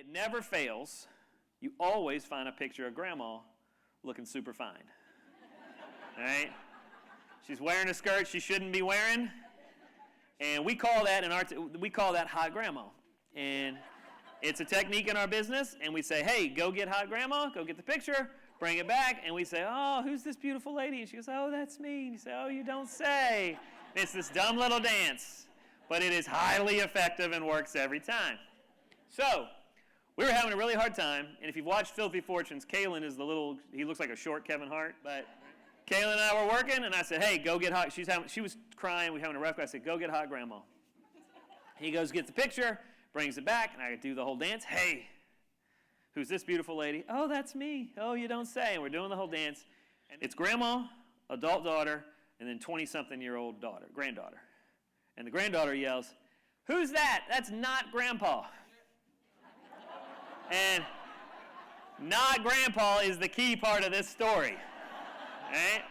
It never fails. You always find a picture of Grandma looking super fine. All right? She's wearing a skirt she shouldn't be wearing, and we call that hot grandma. And it's a technique in our business, and we say, hey, go get hot grandma, go get the picture, bring it back, and we say, oh, who's this beautiful lady? And she goes, oh, that's me. And you say, oh, you don't say. And it's this dumb little dance, but it is highly effective and works every time. So we were having a really hard time, and if you've watched Filthy Fortunes, Kalen is he looks like a short Kevin Hart, but Kalen and I were working, and I said, hey, go get hot. She was crying, we were having a rough day. I said, go get hot grandma. He goes, gets the picture, brings it back, and I do the whole dance. Hey, who's this beautiful lady? Oh, that's me. Oh, you don't say. And we're doing the whole dance. And it's grandma, adult daughter, and then 20-something-year-old granddaughter. And the granddaughter yells, who's that? That's not grandpa. And not grandpa is the key part of this story. Right?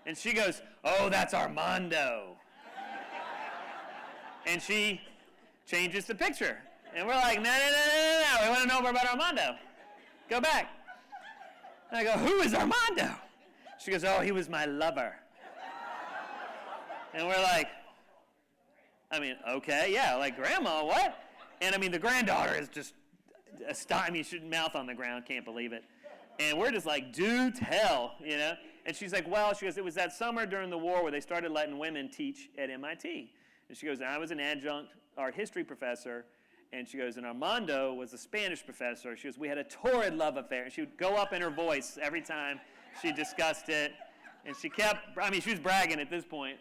And she goes, oh, that's Armando. And she changes the picture. And we're like, no, we want to know more about Armando. Go back. And I go, who is Armando? She goes, oh, he was my lover. And we're like, okay, yeah, like grandma, what? And the granddaughter is just astonished. She mouth on the ground, can't believe it. And we're just like, do tell, And she's like, well, she goes, it was that summer during the war where they started letting women teach at MIT. And she goes, and I was an adjunct art history professor. And she goes, and Armando was a Spanish professor. She goes, we had a torrid love affair. And she would go up in her voice every time she discussed it. And she she was bragging at this point.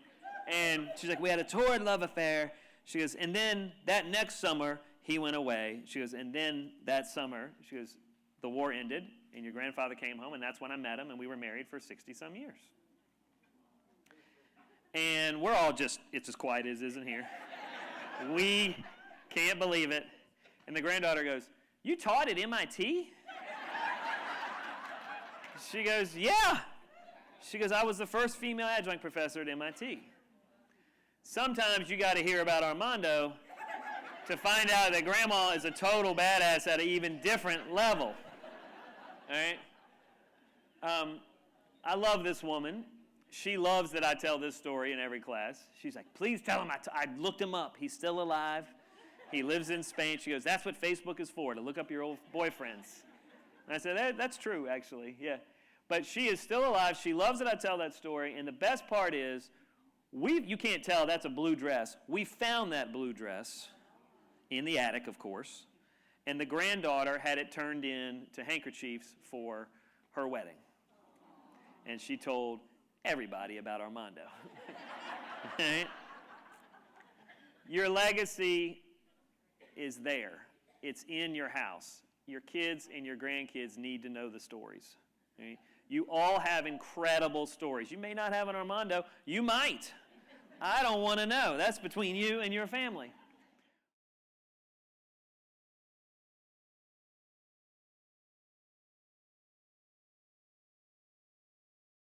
And she's like, we had a torrid love affair. She goes, and then that next summer, he went away. She goes, and then that summer, she goes, the war ended, and your grandfather came home, and that's when I met him, and we were married for 60-some years. And we're all it's as quiet as isn't here. We can't believe it. And the granddaughter goes, you taught at MIT? She goes, yeah. She goes, I was the first female adjunct professor at MIT. Sometimes you got to hear about Armando to find out that grandma is a total badass at an even different level. All right? I love this woman. She loves that I tell this story in every class. She's like, please tell him I looked him up. He's still alive. He lives in Spain. She goes, that's what Facebook is for, to look up your old boyfriends. And I said, that's true, actually, yeah. But she is still alive. She loves that I tell that story. And the best part is, you can't tell that's a blue dress. We found that blue dress in the attic, of course. And the granddaughter had it turned into handkerchiefs for her wedding. And she told everybody about Armando. Right? Your legacy is there. It's in your house. Your kids and your grandkids need to know the stories. Right? You all have incredible stories. You may not have an Armando. You might. I don't want to know. That's between you and your family.